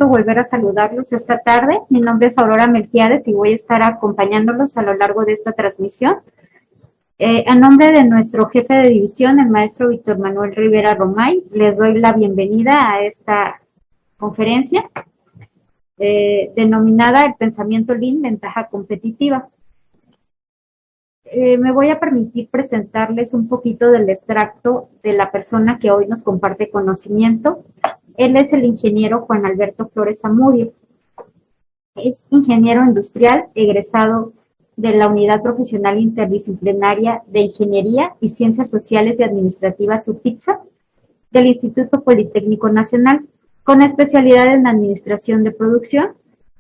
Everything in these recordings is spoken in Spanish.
volver a saludarlos esta tarde. Mi nombre es Aurora Melquiades y voy a estar acompañándolos a lo largo de esta transmisión. A nombre de nuestro jefe de división, el maestro Víctor Manuel Rivera Romay, les doy la bienvenida a esta conferencia denominada El pensamiento Lean, ventaja competitiva. Me voy a permitir presentarles un poquito del extracto de la persona que hoy nos comparte conocimiento. Él es el ingeniero Juan Alberto Flores Zamudio. Es ingeniero industrial egresado de la Unidad Profesional Interdisciplinaria de Ingeniería y Ciencias Sociales y Administrativas UPITSA del Instituto Politécnico Nacional, con especialidad en Administración de Producción.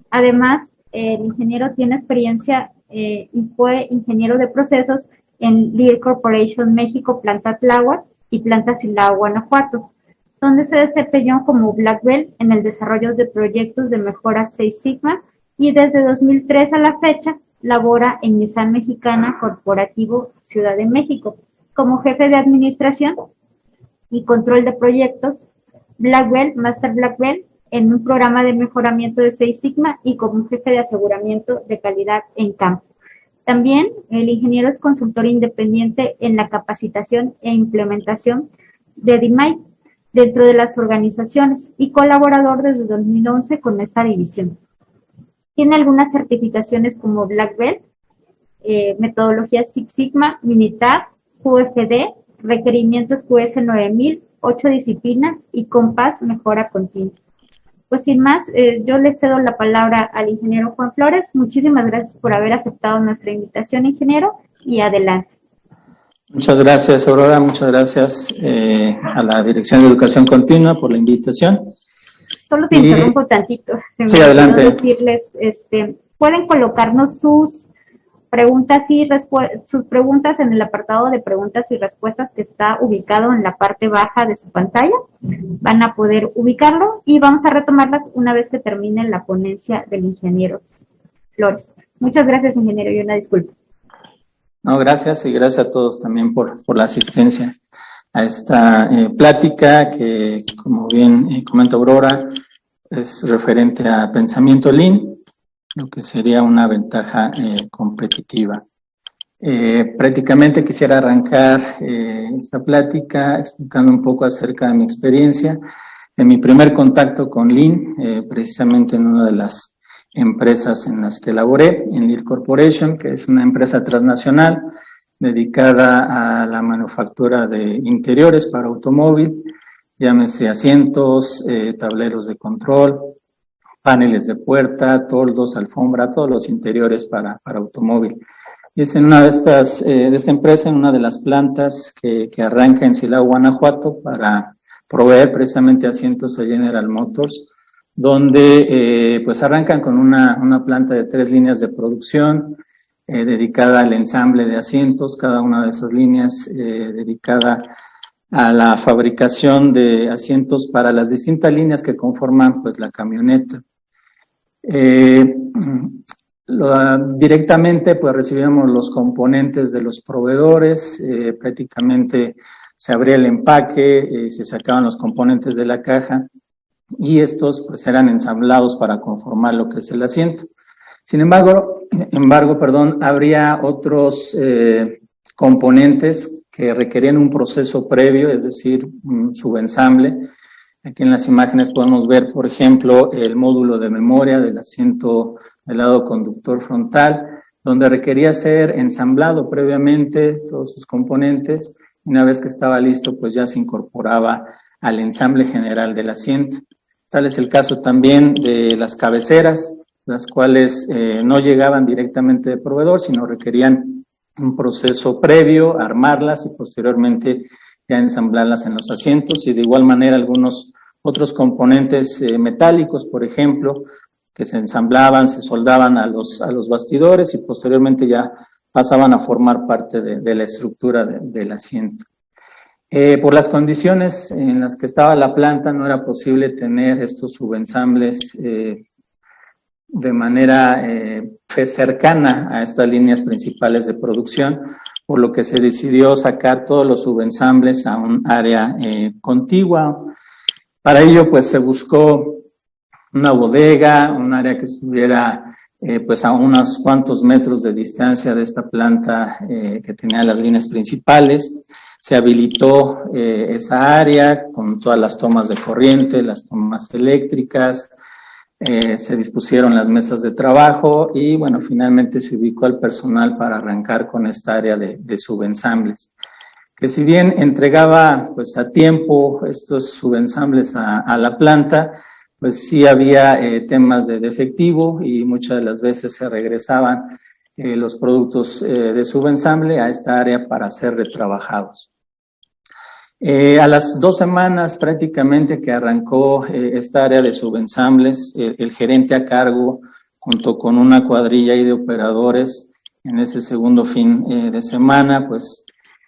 Además, el ingeniero tiene experiencia y fue ingeniero de procesos en Lear Corporation México, Planta Tláhuac y Planta Silao, Guanajuato, donde se desempeñó como Black Belt en el desarrollo de proyectos de mejora Six Sigma y desde 2003 a la fecha labora en Nissan Mexicana Corporativo Ciudad de México como jefe de administración y control de proyectos Black Belt, Master Black Belt en un programa de mejoramiento de Six Sigma y como jefe de aseguramiento de calidad en campo. También el ingeniero es consultor independiente en la capacitación e implementación de DMAI dentro de las organizaciones y colaborador desde 2011 con esta división. Tiene algunas certificaciones como Black Belt, metodología Six Sigma, Minitab, QFD, requerimientos QS 9000, 8 disciplinas y Compass mejora continua. Pues sin más, yo le cedo la palabra al ingeniero Juan Flores. Muchísimas gracias por haber aceptado nuestra invitación, ingeniero, y adelante. Muchas gracias, Aurora. Muchas gracias a la Dirección de Educación Continua por la invitación. Solo te interrumpo tantito. Sí, adelante. Decirles, pueden colocarnos sus preguntas en el apartado de preguntas y respuestas que está ubicado en la parte baja de su pantalla. Van a poder ubicarlo y vamos a retomarlas una vez que termine la ponencia del ingeniero Flores. Muchas gracias, ingeniero, y una disculpa. No, gracias, y gracias a todos también por la asistencia a esta plática que, como bien comenta Aurora, es referente a pensamiento Lean, lo que sería una ventaja competitiva. Prácticamente quisiera arrancar esta plática explicando un poco acerca de mi experiencia en mi primer contacto con Lean, precisamente en una de las empresas en las que laboré, en Lear Corporation, que es una empresa transnacional dedicada a la manufactura de interiores para automóvil, llámese asientos, tableros de control, paneles de puerta, toldos, alfombra, todos los interiores para automóvil. Y es en una de esta empresa, en una de las plantas que arranca en Silao, Guanajuato, para proveer precisamente asientos a General Motors, donde pues arrancan con una planta de 3 líneas de producción dedicada al ensamble de asientos, cada una de esas líneas dedicada a la fabricación de asientos para las distintas líneas que conforman pues la camioneta. Directamente pues recibíamos los componentes de los proveedores, prácticamente se abría el empaque, se sacaban los componentes de la caja y estos pues eran ensamblados para conformar lo que es el asiento. Sin embargo, habría otros componentes que requerían un proceso previo, es decir, un subensamble. Aquí en las imágenes podemos ver, por ejemplo, el módulo de memoria del asiento del lado conductor frontal, donde requería ser ensamblado previamente todos sus componentes. Una vez que estaba listo, pues ya se incorporaba al ensamble general del asiento. Tal es el caso también de las cabeceras, las cuales no llegaban directamente de proveedor, sino requerían un proceso previo, armarlas y posteriormente ya ensamblarlas en los asientos, y de igual manera algunos otros componentes metálicos, por ejemplo, que se ensamblaban, se soldaban a los bastidores y posteriormente ya pasaban a formar parte de la estructura del asiento. Por las condiciones en las que estaba la planta no era posible tener estos subensambles de manera cercana a estas líneas principales de producción, por lo que se decidió sacar todos los subensambles a un área contigua. Para ello, pues se buscó una bodega, un área que estuviera pues a unos cuantos metros de distancia de esta planta que tenía las líneas principales. Se habilitó esa área con todas las tomas de corriente, las tomas eléctricas, se dispusieron las mesas de trabajo y bueno, finalmente se ubicó al personal para arrancar con esta área de subensambles, que si bien entregaba pues a tiempo estos subensambles a la planta, pues sí había temas de efectivo y muchas de las veces se regresaban los productos de subensamble a esta área para ser retrabajados. A las 2 semanas prácticamente que arrancó esta área de subensambles, el gerente a cargo, junto con una cuadrilla de operadores, en ese segundo fin de semana, pues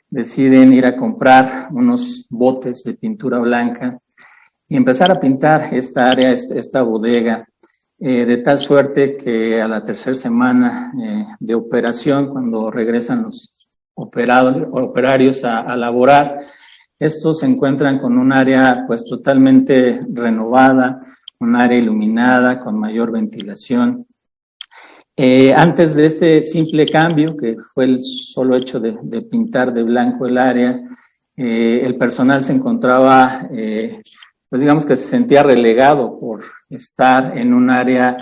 deciden ir a comprar unos botes de pintura blanca y empezar a pintar esta área, esta bodega, de tal suerte que a la 3ª semana de operación, cuando regresan los operarios a laborar, estos se encuentran con un área pues totalmente renovada, un área iluminada, con mayor ventilación. Antes de este simple cambio, que fue el solo hecho de pintar de blanco el área, el personal se encontraba, pues digamos que se sentía relegado por estar en un área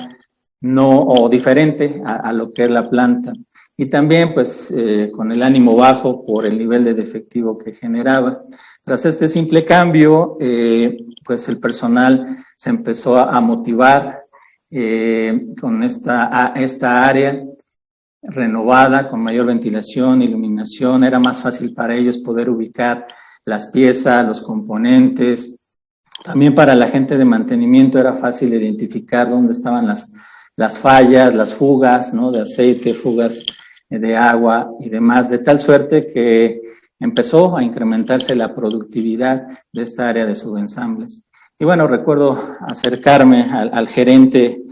no o diferente a lo que es la planta. Y también pues con el ánimo bajo por el nivel de efectivo que generaba. Tras este simple cambio, pues el personal se empezó a motivar con esta área renovada, con mayor ventilación, iluminación. Era más fácil para ellos poder ubicar las piezas, los componentes. También para la gente de mantenimiento era fácil identificar dónde estaban las fallas, las fugas, ¿no?, de aceite, fugas de agua y demás, de tal suerte que empezó a incrementarse la productividad de esta área de subensambles. Y bueno, recuerdo acercarme al gerente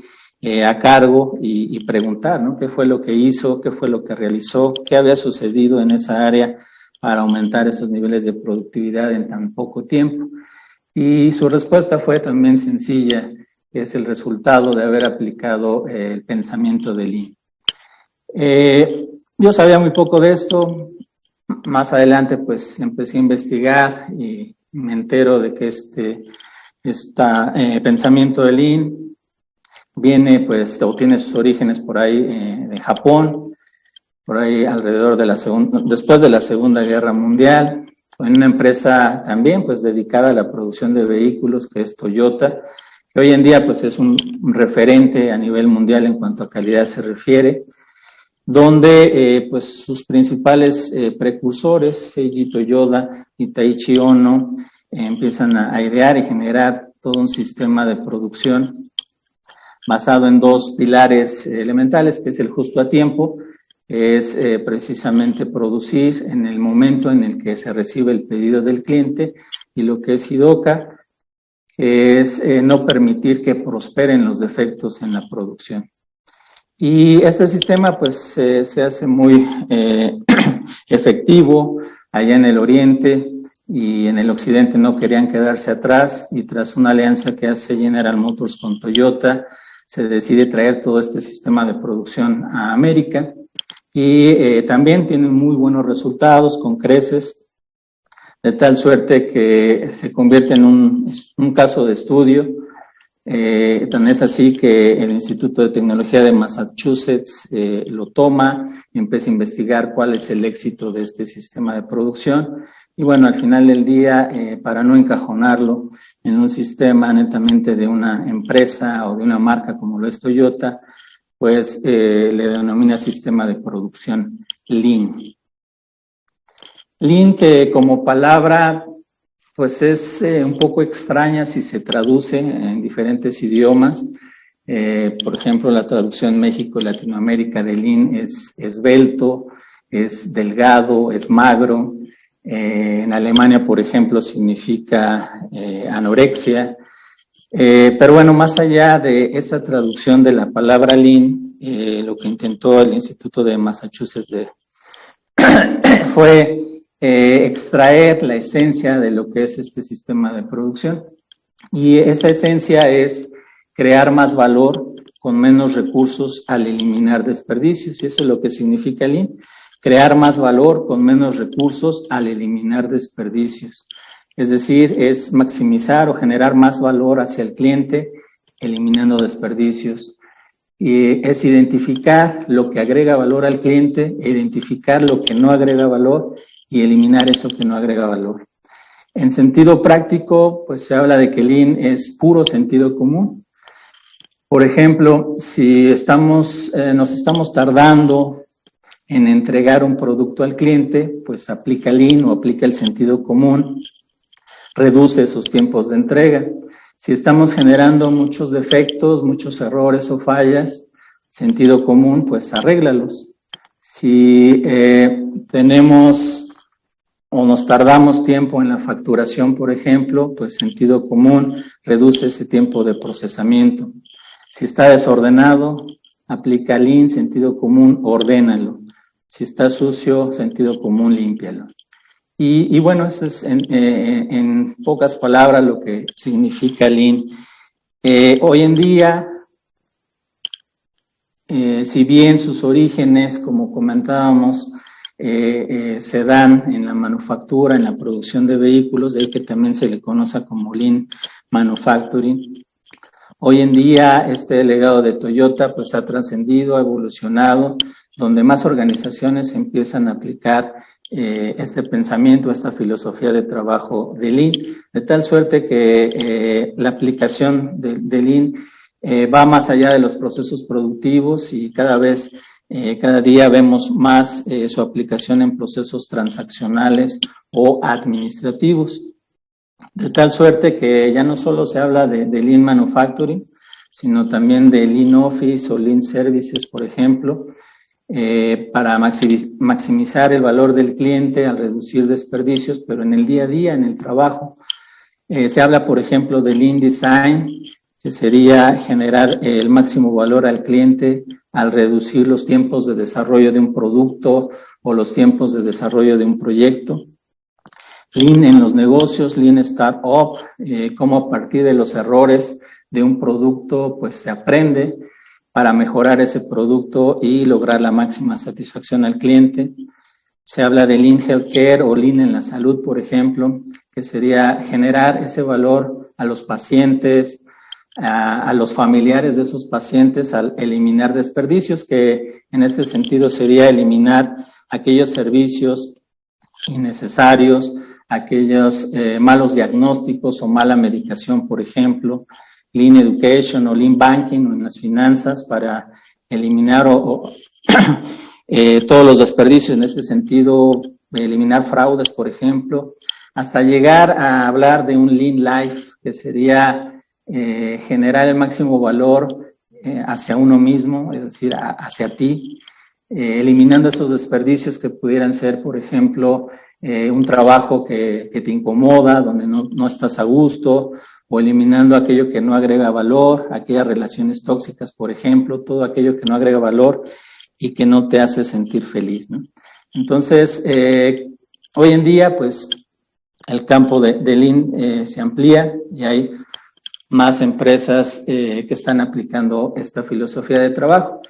a cargo y preguntar, ¿no?, qué fue lo que hizo, qué fue lo que realizó, qué había sucedido en esa área para aumentar esos niveles de productividad en tan poco tiempo. Y su respuesta fue también sencilla, que es el resultado de haber aplicado el pensamiento de Lean. Yo sabía muy poco de esto. Más adelante pues empecé a investigar y me entero de que este pensamiento de Lean viene pues o tiene sus orígenes por ahí de Japón, por ahí alrededor de después de la Segunda Guerra Mundial, en una empresa también pues dedicada a la producción de vehículos que es Toyota, que hoy en día pues es un referente a nivel mundial en cuanto a calidad se refiere, donde pues sus principales precursores, Seiji Toyoda y Taiichi Ohno, empiezan a idear y generar todo un sistema de producción basado en 2 pilares elementales, que es el justo a tiempo, que es precisamente producir en el momento en el que se recibe el pedido del cliente, y lo que es Idoka, que es no permitir que prosperen los defectos en la producción. Y este sistema pues se hace muy efectivo allá en el oriente, y en el occidente no querían quedarse atrás, y tras una alianza que hace General Motors con Toyota, se decide traer todo este sistema de producción a América, y también tienen muy buenos resultados con creces, de tal suerte que se convierte en un caso de estudio. Tan es así que el Instituto de Tecnología de Massachusetts lo toma y empieza a investigar cuál es el éxito de este sistema de producción. Y bueno, al final del día, para no encajonarlo en un sistema netamente de una empresa o de una marca como lo es Toyota, pues le denomina sistema de producción Lean. Lean, que como palabra pues es un poco extraña si se traduce en diferentes idiomas. Por ejemplo, la traducción México y Latinoamérica de Lean es esbelto, es delgado, es magro. En Alemania, por ejemplo, significa anorexia. Pero bueno, más allá de esa traducción de la palabra Lean, lo que intentó el Instituto de Massachusetts fue extraer la esencia de lo que es este sistema de producción. Y esa esencia es crear más valor con menos recursos al eliminar desperdicios. Y eso es lo que significa Lean, crear más valor con menos recursos al eliminar desperdicios. Es decir, es maximizar o generar más valor hacia el cliente eliminando desperdicios. Y es identificar lo que agrega valor al cliente, identificar lo que no agrega valor y eliminar eso que no agrega valor. En sentido práctico, pues se habla de que Lean es puro sentido común. Por ejemplo, si nos estamos tardando en entregar un producto al cliente, pues aplica Lean o aplica el sentido común, reduce esos tiempos de entrega. Si estamos generando muchos defectos, muchos errores o fallas, sentido común, pues arréglalos. Si tenemos o nos tardamos tiempo en la facturación, por ejemplo, pues sentido común, reduce ese tiempo de procesamiento. Si está desordenado, aplica Lean, sentido común, ordénalo. Si está sucio, sentido común, límpialo. Y bueno, eso es en pocas palabras lo que significa Lean. Hoy en día, si bien sus orígenes, como comentábamos, se dan en la manufactura, en la producción de vehículos, de ahí que también se le conoce como Lean Manufacturing. Hoy en día este legado de Toyota pues ha trascendido, ha evolucionado, donde más organizaciones empiezan a aplicar este pensamiento, esta filosofía de trabajo de Lean, de tal suerte que la aplicación de Lean va más allá de los procesos productivos y cada día vemos más su aplicación en procesos transaccionales o administrativos. De tal suerte que ya no solo se habla de Lean Manufacturing, sino también de Lean Office o Lean Services, por ejemplo, para maximizar el valor del cliente al reducir desperdicios, pero en el día a día, en el trabajo. Se habla, por ejemplo, de Lean Design, que sería generar el máximo valor al cliente al reducir los tiempos de desarrollo de un producto o los tiempos de desarrollo de un proyecto. Lean en los negocios, Lean Startup, cómo a partir de los errores de un producto, pues se aprende para mejorar ese producto y lograr la máxima satisfacción al cliente. Se habla de Lean Healthcare o Lean en la salud, por ejemplo, que sería generar ese valor a los pacientes, a los familiares de esos pacientes al eliminar desperdicios, que en este sentido sería eliminar aquellos servicios innecesarios, aquellos malos diagnósticos o mala medicación, por ejemplo. Lean Education o Lean Banking o en las finanzas para eliminar todos los desperdicios, en este sentido, eliminar fraudes, por ejemplo, hasta llegar a hablar de un Lean Life, que sería generar el máximo valor hacia uno mismo, es decir, hacia ti, eliminando esos desperdicios que pudieran ser, por ejemplo, un trabajo que te incomoda, donde no estás a gusto, o eliminando aquello que no agrega valor, aquellas relaciones tóxicas, por ejemplo, todo aquello que no agrega valor y que no te hace sentir feliz, ¿no? Entonces, hoy en día, pues, el campo de Lean se amplía y hay más empresas que están aplicando esta filosofía de trabajo.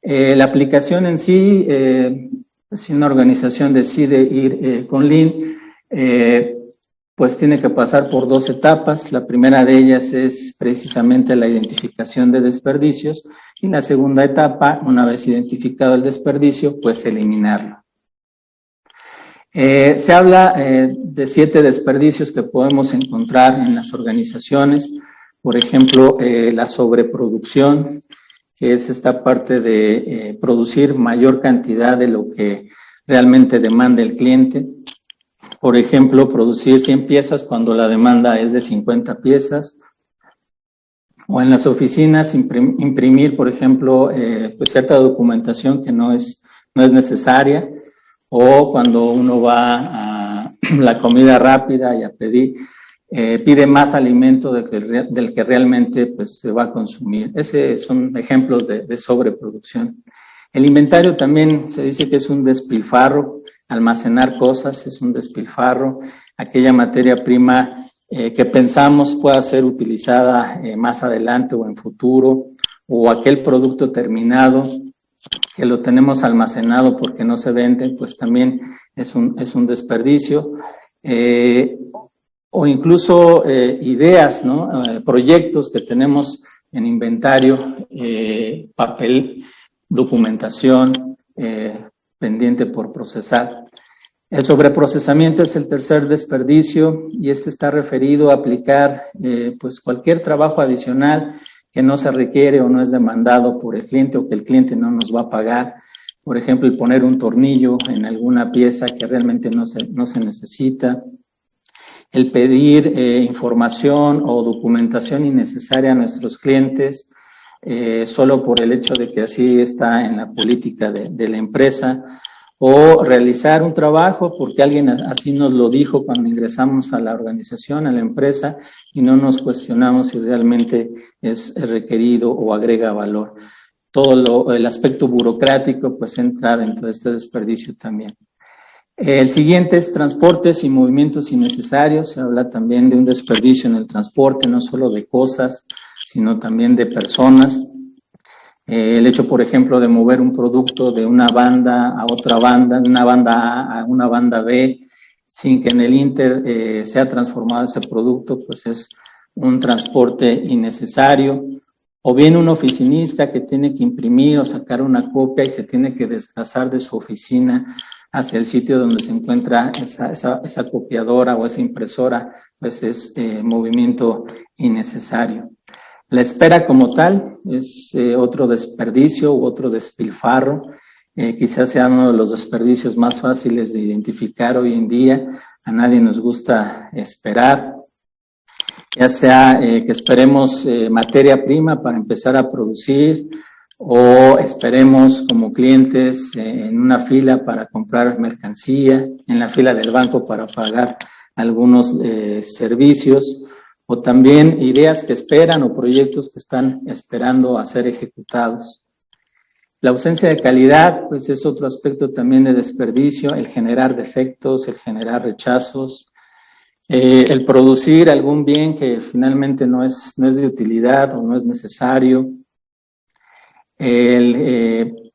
La aplicación en sí, si una organización decide ir con Lean, pues tiene que pasar por dos etapas. La primera de ellas es precisamente la identificación de desperdicios y la segunda etapa, una vez identificado el desperdicio, pues eliminarlo. Se habla de 7 desperdicios que podemos encontrar en las organizaciones. Por ejemplo, la sobreproducción, que es esta parte de producir mayor cantidad de lo que realmente demanda el cliente. Por ejemplo, producir 100 piezas cuando la demanda es de 50 piezas. O en las oficinas imprimir, por ejemplo, pues cierta documentación que no es necesaria. O cuando uno va a la comida rápida y a pedir, pide más alimento del que realmente pues, se va a consumir. Esos son ejemplos de sobreproducción. El inventario también se dice que es un despilfarro. Almacenar cosas es un despilfarro. Aquella materia prima que pensamos pueda ser utilizada más adelante o en futuro, o aquel producto terminado que lo tenemos almacenado porque no se vende, pues también es un desperdicio. O incluso ideas, ¿no? Proyectos que tenemos en inventario, papel, documentación pendiente por procesar. El sobreprocesamiento es el tercer desperdicio y este está referido a aplicar pues cualquier trabajo adicional que no se requiere o no es demandado por el cliente o que el cliente no nos va a pagar. Por ejemplo, el poner un tornillo en alguna pieza que realmente no se necesita. El pedir información o documentación innecesaria a nuestros clientes solo por el hecho de que así está en la política de la empresa, o realizar un trabajo porque alguien así nos lo dijo cuando ingresamos a la organización, a la empresa, y no nos cuestionamos si realmente es requerido o agrega valor. Todo el aspecto burocrático pues entra dentro de este desperdicio también. El siguiente es transportes y movimientos innecesarios. Se habla también de un desperdicio en el transporte, no solo de cosas, sino también de personas. El hecho, por ejemplo, de mover un producto de una banda a otra banda, de una banda A a una banda B, sin que en el inter sea transformado ese producto, pues es un transporte innecesario. O bien un oficinista que tiene que imprimir o sacar una copia y se tiene que desplazar de su oficina hacia el sitio donde se encuentra esa copiadora o esa impresora, pues es movimiento innecesario. La espera como tal es otro desperdicio u otro despilfarro, quizás sea uno de los desperdicios más fáciles de identificar hoy en día. A nadie nos gusta esperar, ya sea que esperemos materia prima para empezar a producir, o esperemos como clientes en una fila para comprar mercancía, en la fila del banco para pagar algunos servicios, o también ideas que esperan o proyectos que están esperando a ser ejecutados. La ausencia de calidad, pues es otro aspecto también de desperdicio, el generar defectos, el generar rechazos, el producir algún bien que finalmente no es de utilidad o no es necesario.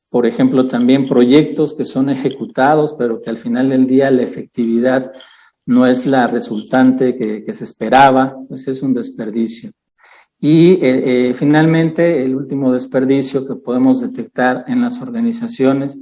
Por ejemplo, también proyectos que son ejecutados, pero que al final del día la efectividad no es la resultante que se esperaba, pues es un desperdicio. Y finalmente, el último desperdicio que podemos detectar en las organizaciones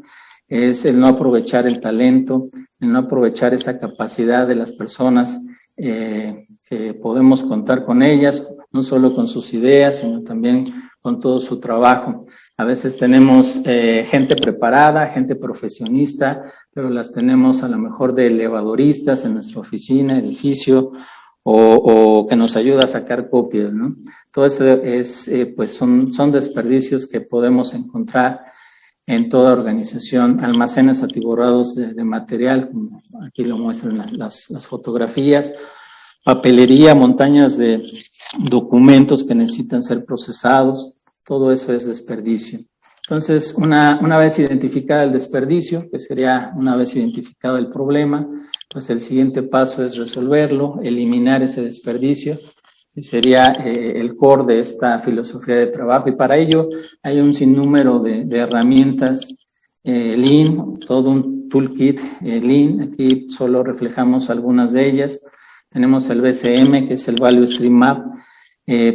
es el no aprovechar el talento, el no aprovechar esa capacidad de las personas que podemos contar con ellas, no solo con sus ideas, sino también con todo su trabajo. A veces tenemos gente preparada, gente profesionista, pero las tenemos a lo mejor de elevadoristas en nuestra oficina, edificio, o que nos ayuda a sacar copias, ¿no? Todo eso es, pues son desperdicios que podemos encontrar en toda organización. Almacenes atiborrados de material, como aquí lo muestran las fotografías, papelería, montañas de documentos que necesitan ser procesados. Todo eso es desperdicio. Entonces, una vez identificado el desperdicio, que sería una vez identificado el problema, pues el siguiente paso es resolverlo, eliminar ese desperdicio, que sería el core de esta filosofía de trabajo. Y para ello hay un sinnúmero de herramientas Lean, todo un toolkit Lean. Aquí solo reflejamos algunas de ellas. Tenemos el BCM, que es el Value Stream Map,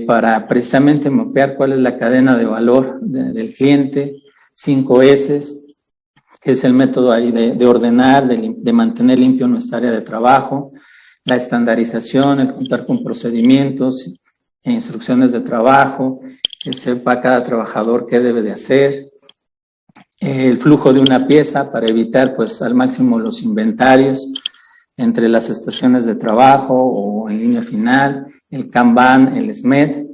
para precisamente mapear cuál es la cadena de valor del cliente. 5S, que es el método ahí de ordenar, de mantener limpio nuestra área de trabajo. La estandarización, el contar con procedimientos e instrucciones de trabajo, que sepa cada trabajador qué debe de hacer. El flujo de una pieza para evitar pues al máximo los inventarios entre las estaciones de trabajo o en línea final. El Kanban, el SMED,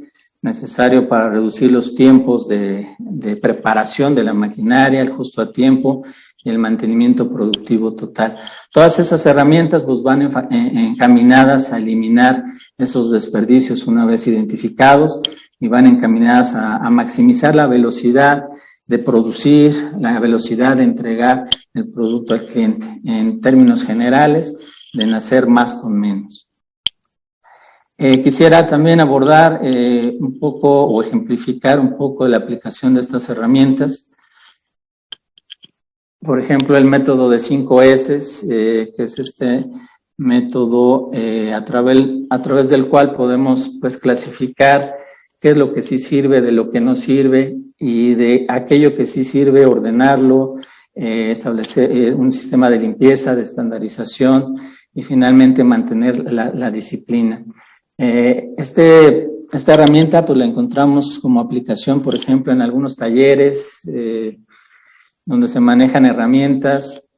necesario para reducir los tiempos de preparación de la maquinaria, el justo a tiempo y el mantenimiento productivo total. Todas esas herramientas pues van encaminadas a eliminar esos desperdicios una vez identificados y van encaminadas a maximizar la velocidad de producir, la velocidad de entregar el producto al cliente. En términos generales, de hacer más con menos. Quisiera también abordar un poco o ejemplificar un poco la aplicación de estas herramientas. Por ejemplo, el método de 5 S, que es este método a través del cual podemos pues clasificar qué es lo que sí sirve de lo que no sirve, y de aquello que sí sirve ordenarlo, establecer un sistema de limpieza, de estandarización y finalmente mantener la disciplina. Esta herramienta pues la encontramos como aplicación, por ejemplo, en algunos talleres donde se manejan herramientas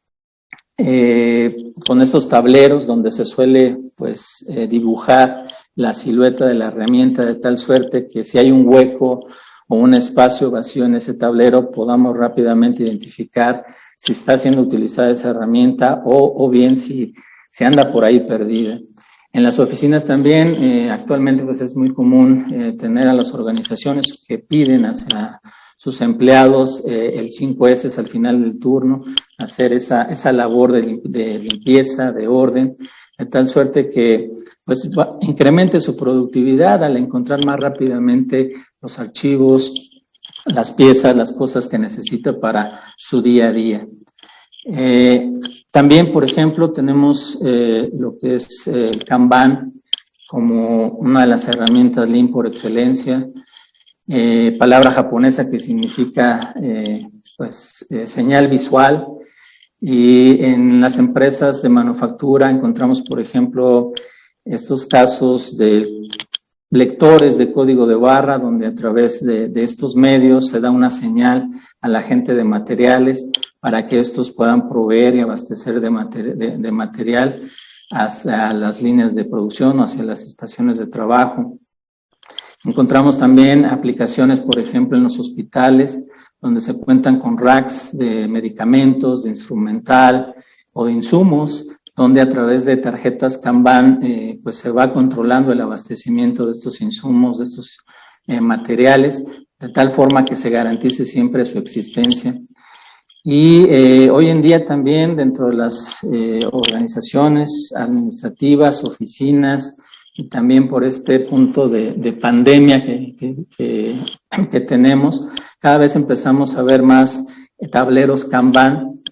con estos tableros donde se suele pues dibujar la silueta de la herramienta de tal suerte que si hay un hueco o un espacio vacío en ese tablero podamos rápidamente identificar si está siendo utilizada esa herramienta o bien si anda por ahí perdida. En las oficinas también actualmente pues es muy común tener a las organizaciones que piden hacia sus empleados el 5S al final del turno, hacer esa labor de limpieza, de orden, de tal suerte que pues incremente su productividad al encontrar más rápidamente los archivos, las piezas, las cosas que necesita para su día a día. También, por ejemplo, tenemos lo que es el Kanban como una de las herramientas Lean por excelencia, palabra japonesa que significa señal visual, y en las empresas de manufactura encontramos, por ejemplo, estos casos de lectores de código de barra, donde a través de estos medios se da una señal a la gente de materiales para que estos puedan proveer y abastecer de material hacia las líneas de producción o hacia las estaciones de trabajo. Encontramos también aplicaciones, por ejemplo, en los hospitales, donde se cuentan con racks de medicamentos, de instrumental o de insumos, donde a través de tarjetas Kanban pues se va controlando el abastecimiento de estos insumos, de estos materiales, de tal forma que se garantice siempre su existencia. Y hoy en día también dentro de las organizaciones administrativas, oficinas, y también por este punto de pandemia que tenemos, cada vez empezamos a ver más tableros Kanban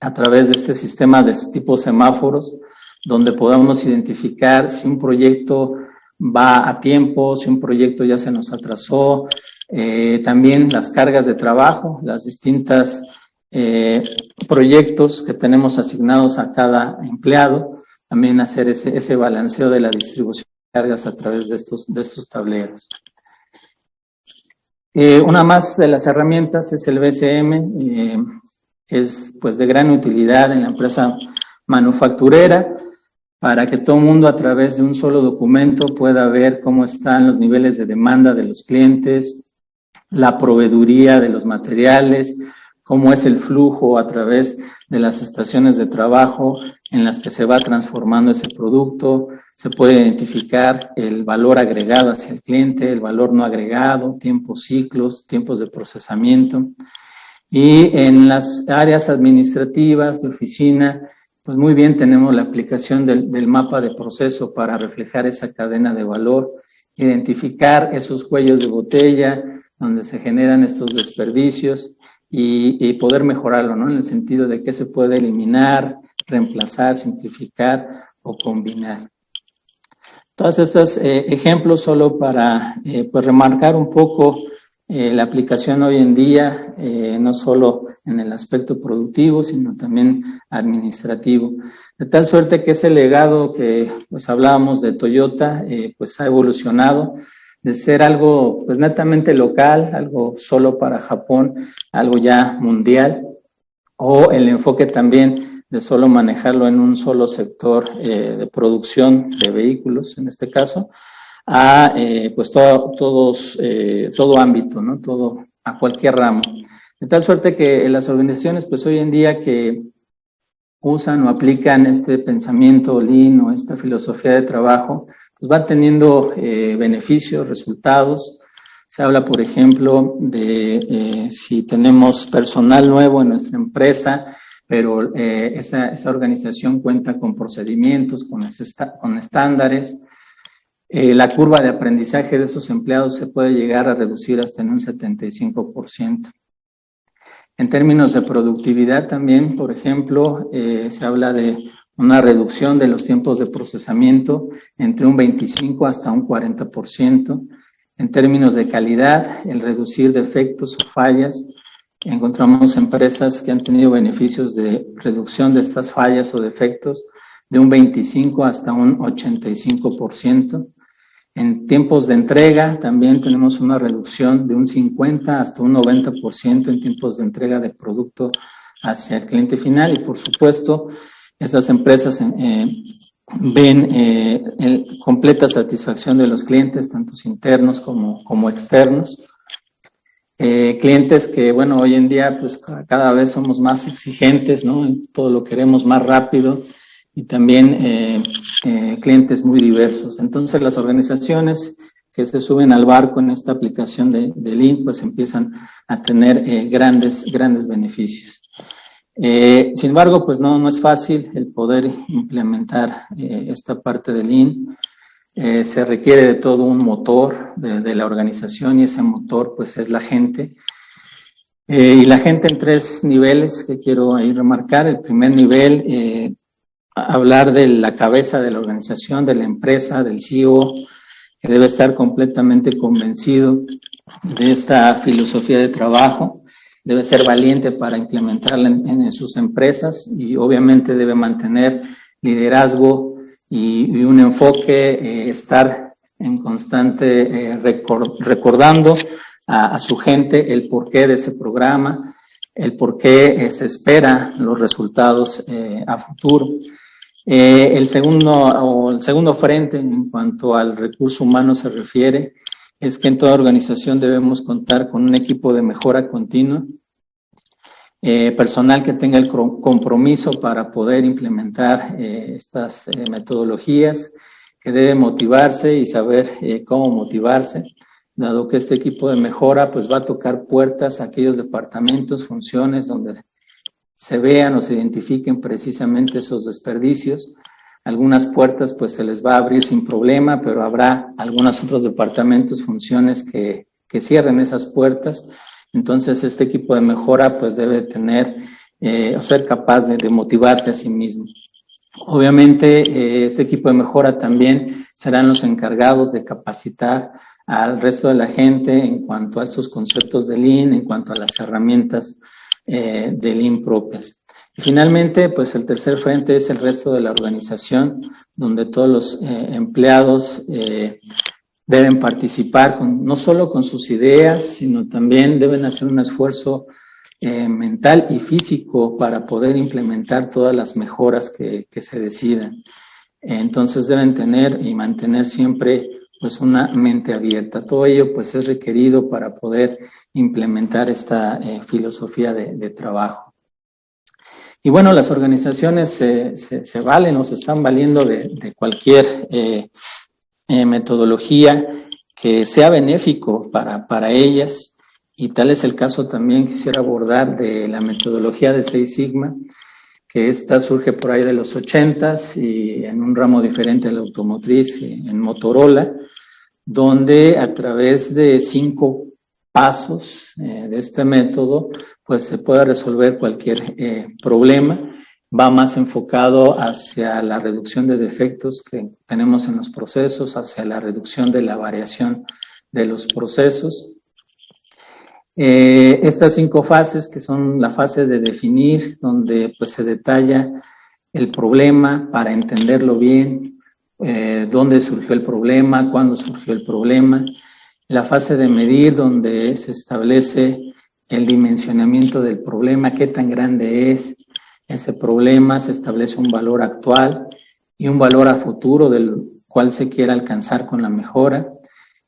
a través de este sistema de tipo semáforos, donde podamos identificar si un proyecto va a tiempo, si un proyecto ya se nos atrasó, también las cargas de trabajo, las distintas proyectos que tenemos asignados a cada empleado, también hacer ese balanceo de la distribución de cargas a través de estos tableros. Una más de las herramientas es el BCM, que es pues de gran utilidad en la empresa manufacturera, para que todo el mundo a través de un solo documento pueda ver cómo están los niveles de demanda de los clientes, la proveeduría de los materiales, cómo es el flujo a través de las estaciones de trabajo en las que se va transformando ese producto. Se puede identificar el valor agregado hacia el cliente, el valor no agregado, tiempos, ciclos, tiempos de procesamiento. Y en las áreas administrativas de oficina, pues muy bien tenemos la aplicación del mapa de proceso para reflejar esa cadena de valor, identificar esos cuellos de botella donde se generan estos desperdicios y poder mejorarlo, ¿no? En el sentido de que se puede eliminar, reemplazar, simplificar o combinar. Todos estos ejemplos solo para pues remarcar un poco la aplicación hoy en día, no solo en el aspecto productivo, sino también administrativo. De tal suerte que ese legado que pues hablábamos de Toyota, pues ha evolucionado de ser algo pues netamente local, algo solo para Japón, algo ya mundial, o el enfoque también de solo manejarlo en un solo sector de producción de vehículos, en este caso, a pues todo ámbito, ¿no? Todo, a cualquier ramo. De tal suerte que las organizaciones pues hoy en día que usan o aplican este pensamiento Lean o esta filosofía de trabajo, pues van teniendo beneficios, resultados. Se habla, por ejemplo, de si tenemos personal nuevo en nuestra empresa, pero esa organización cuenta con procedimientos, con estándares, La curva de aprendizaje de esos empleados se puede llegar a reducir hasta en un 75%. En términos de productividad también, por ejemplo, se habla de una reducción de los tiempos de procesamiento entre un 25 hasta un 40%. En términos de calidad, el reducir defectos o fallas, encontramos empresas que han tenido beneficios de reducción de estas fallas o defectos de un 25 hasta un 85%. En tiempos de entrega también tenemos una reducción de un 50 hasta un 90% en tiempos de entrega de producto hacia el cliente final y por supuesto estas empresas ven completa satisfacción de los clientes, tanto internos como externos. Clientes que, bueno, hoy en día pues cada vez somos más exigentes, ¿no? Todo lo queremos más rápido y también clientes muy diversos. Entonces las organizaciones que se suben al barco en esta aplicación de Lean pues empiezan a tener grandes beneficios. Sin embargo, pues no es fácil el poder implementar esta parte de Lean. Se requiere de todo un motor de la organización y ese motor pues es la gente. Y la gente en 3 niveles que quiero ahí remarcar. El primer nivel, hablar de la cabeza de la organización, de la empresa, del CEO, que debe estar completamente convencido de esta filosofía de trabajo. Debe ser valiente para implementarla en sus empresas y obviamente debe mantener liderazgo y un enfoque, estar en constante recordando a su gente el porqué de ese programa, el porqué se espera los resultados a futuro. El segundo frente en cuanto al recurso humano se refiere es que en toda organización debemos contar con un equipo de mejora continua, personal que tenga el compromiso para poder implementar estas metodologías, que debe motivarse y saber cómo motivarse, dado que este equipo de mejora pues va a tocar puertas a aquellos departamentos, funciones donde se vean o se identifiquen precisamente esos desperdicios. Algunas puertas pues se les va a abrir sin problema, pero habrá algunos otros departamentos, funciones que cierren esas puertas. Entonces este equipo de mejora pues debe tener o ser capaz de motivarse a sí mismo. Obviamente este equipo de mejora también serán los encargados de capacitar al resto de la gente en cuanto a estos conceptos de Lean, en cuanto a las herramientas de Lean propias. Y finalmente, pues el tercer frente es el resto de la organización, donde todos los empleados deben participar no solo con sus ideas, sino también deben hacer un esfuerzo mental y físico para poder implementar todas las mejoras que se decidan. Entonces deben tener y mantener siempre pues una mente abierta. Todo ello pues es requerido para poder implementar esta filosofía de trabajo. Y bueno, las organizaciones se valen o se están valiendo de cualquier metodología que sea benéfico para ellas, y tal es el caso también quisiera abordar de la metodología de Six Sigma, que esta surge por ahí de los 80s y en un ramo diferente de la automotriz, en Motorola, donde a través de 5 pasos de este método, pues se puede resolver cualquier problema. Va más enfocado hacia la reducción de defectos que tenemos en los procesos, hacia la reducción de la variación de los procesos. Estas 5 fases, que son la fase de definir, donde pues se detalla el problema para entenderlo bien, dónde surgió el problema, cuándo surgió el problema. La fase de medir, donde se establece el dimensionamiento del problema, qué tan grande es ese problema, se establece un valor actual y un valor a futuro del cual se quiera alcanzar con la mejora.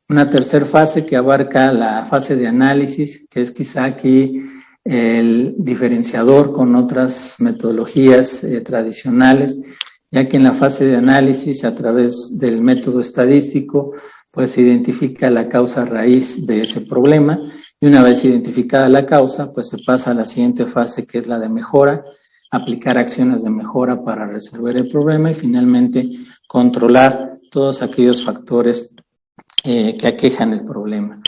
Una tercera fase que abarca la fase de análisis, que es quizá aquí el diferenciador con otras metodologías tradicionales, ya que en la fase de análisis, a través del método estadístico, pues se identifica la causa raíz de ese problema, y una vez identificada la causa, pues se pasa a la siguiente fase, que es la de mejora, aplicar acciones de mejora para resolver el problema y finalmente controlar todos aquellos factores que aquejan el problema.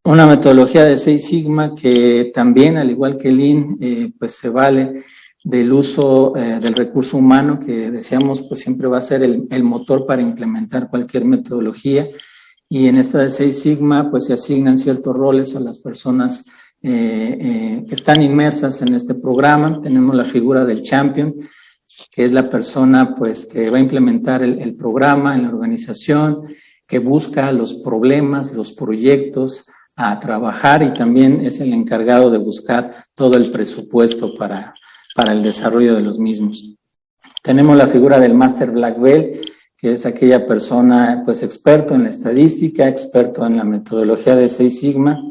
Una metodología de 6 Sigma que también, al igual que Lean, pues se vale del uso del recurso humano, que decíamos pues siempre va a ser el motor para implementar cualquier metodología. Y en esta de 6 Sigma pues se asignan ciertos roles a las personas que están inmersas en este programa. Tenemos la figura del champion, que es la persona pues que va a implementar el programa en la organización, que busca los problemas, los proyectos a trabajar, y también es el encargado de buscar todo el presupuesto para el desarrollo de los mismos. Tenemos la figura del Master Black Belt, que es aquella persona pues experto en la estadística, experto en la metodología de 6 Sigma,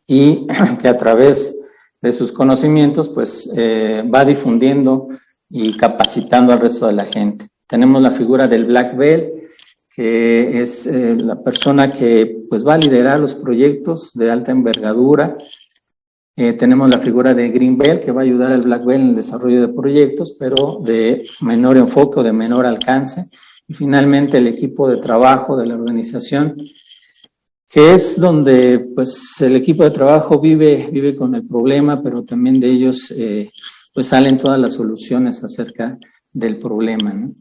y que a través de sus conocimientos pues va difundiendo y capacitando al resto de la gente. Tenemos la figura del Black Belt, que es la persona que pues va a liderar los proyectos de alta envergadura. Tenemos la figura de Green Belt, que va a ayudar al Black Belt en el desarrollo de proyectos, pero de menor enfoque o de menor alcance. Y finalmente el equipo de trabajo de la organización, que es donde pues el equipo de trabajo vive con el problema, pero también de ellos pues salen todas las soluciones acerca del problema, ¿no?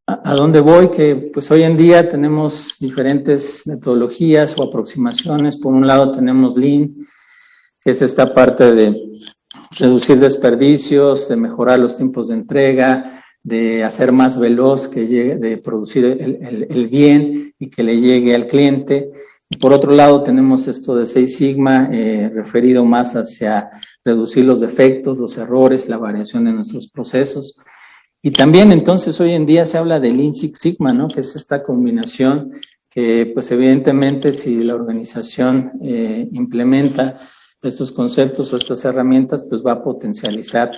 ¿A dónde voy? Que pues hoy en día tenemos diferentes metodologías o aproximaciones. Por un lado tenemos Lean, que es esta parte de reducir desperdicios, de mejorar los tiempos de entrega, de hacer más veloz, de producir el bien y que le llegue al cliente. Y por otro lado tenemos esto de 6 Sigma, referido más hacia reducir los defectos, los errores, la variación de nuestros procesos. Y también entonces hoy en día se habla de Lean Six Sigma, ¿no? Que es esta combinación que pues evidentemente si la organización implementa estos conceptos o estas herramientas, pues va a potencializar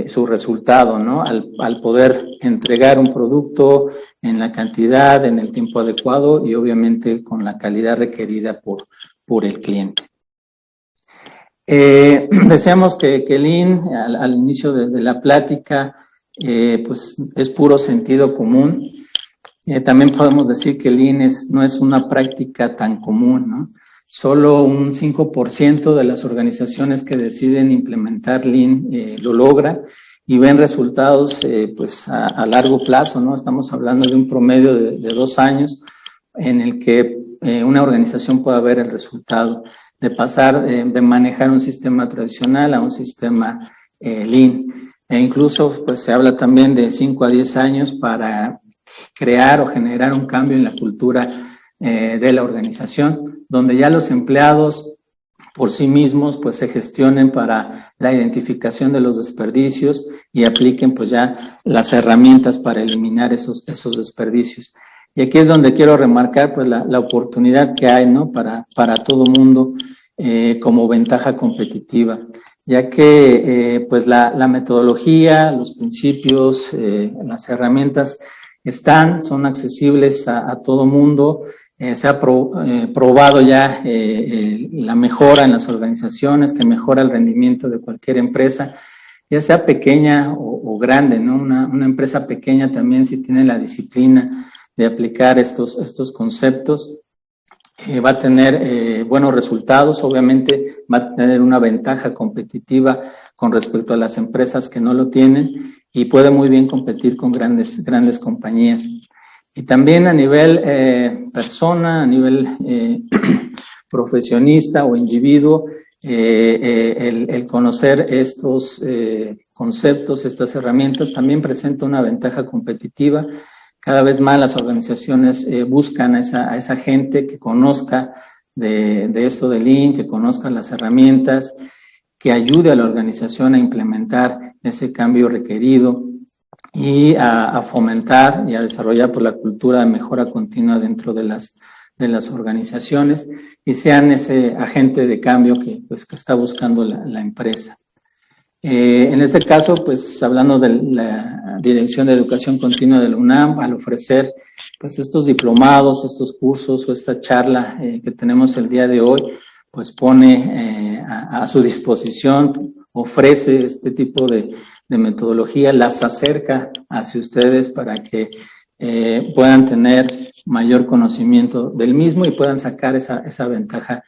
su resultado, ¿no? Al poder entregar un producto en la cantidad, en el tiempo adecuado y obviamente con la calidad requerida por el cliente. Decíamos que Lean al inicio de la plática pues es puro sentido común. También podemos decir que Lean no es una práctica tan común, ¿no? Solo un 5% de las organizaciones que deciden implementar Lean lo logra y ven resultados pues a largo plazo, ¿no? Estamos hablando de un promedio de 2 años en el que una organización pueda ver el resultado de pasar de manejar un sistema tradicional a un sistema Lean. E incluso pues se habla también de 5 a 10 años para crear o generar un cambio en la cultura de la organización, donde ya los empleados por sí mismos pues se gestionen para la identificación de los desperdicios y apliquen pues ya las herramientas para eliminar esos desperdicios. Y aquí es donde quiero remarcar pues la oportunidad que hay, ¿no? para todo mundo como ventaja competitiva, ya que pues la metodología, los principios, las herramientas son accesibles a todo mundo. Se ha probado ya la mejora en las organizaciones, que mejora el rendimiento de cualquier empresa, ya sea pequeña o grande, ¿no? Una empresa pequeña también, si tiene la disciplina de aplicar estos conceptos, va a tener buenos resultados. Obviamente va a tener una ventaja competitiva con respecto a las empresas que no lo tienen y puede muy bien competir con grandes compañías. Y también a nivel persona, a nivel profesionista o individuo, el conocer estos conceptos, estas herramientas, también presenta una ventaja competitiva. Cada vez más las organizaciones buscan a esa gente que conozca de esto de Lean, que conozca las herramientas, que ayude a la organización a implementar ese cambio requerido y a fomentar y a desarrollar por la cultura de mejora continua dentro de las organizaciones y sean ese agente de cambio que está buscando la empresa. En este caso, pues hablando de la Dirección de Educación Continua de la UNAM, al ofrecer pues estos diplomados, estos cursos o esta charla que tenemos el día de hoy, pues pone a su disposición, ofrece este tipo de metodología, las acerca hacia ustedes para que puedan tener mayor conocimiento del mismo y puedan sacar esa ventaja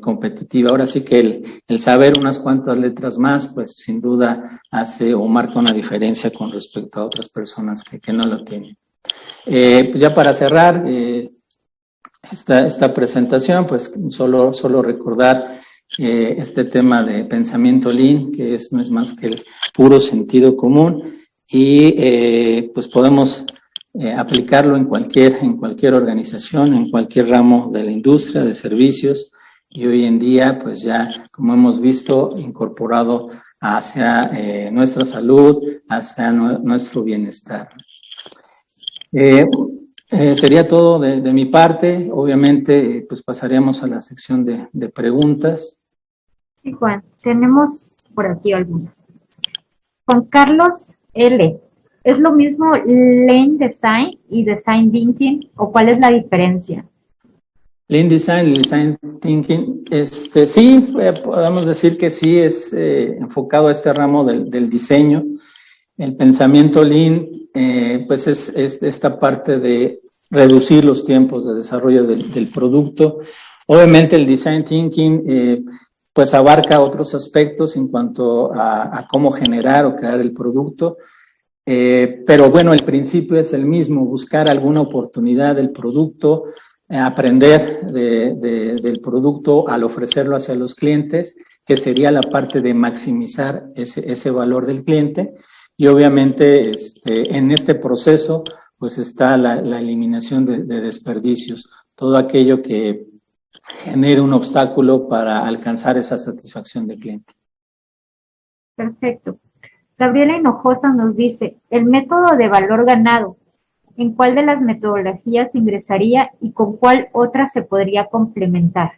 competitiva. Ahora sí que el saber unas cuantas letras más, pues sin duda hace o marca una diferencia con respecto a otras personas que no lo tienen. Pues ya para cerrar esta presentación, pues solo recordar este tema de pensamiento Lean, que no es más que el puro sentido común, y pues podemos aplicarlo en cualquier organización, en cualquier ramo de la industria, de servicios, y hoy en día, pues ya, como hemos visto, incorporado hacia nuestra salud, hacia nuestro bienestar. Sería todo de mi parte. Obviamente, pues pasaríamos a la sección de preguntas. Sí, Juan, tenemos por aquí algunas. Juan Carlos L. ¿Es lo mismo Lean Design y Design Thinking o cuál es la diferencia? Lean Design y Design Thinking, sí, podemos decir que sí es enfocado a este ramo del diseño. El pensamiento Lean, pues es esta parte de reducir los tiempos de desarrollo del producto. Obviamente el Design Thinking, pues abarca otros aspectos en cuanto a cómo generar o crear el producto. Pero bueno, el principio es el mismo, buscar alguna oportunidad del producto, aprender del producto al ofrecerlo hacia los clientes, que sería la parte de maximizar ese valor del cliente. Y obviamente en este proceso pues está la eliminación de desperdicios, todo aquello que genere un obstáculo para alcanzar esa satisfacción del cliente. Perfecto. Gabriela Hinojosa nos dice, el método de valor ganado, ¿en cuál de las metodologías ingresaría y con cuál otra se podría complementar?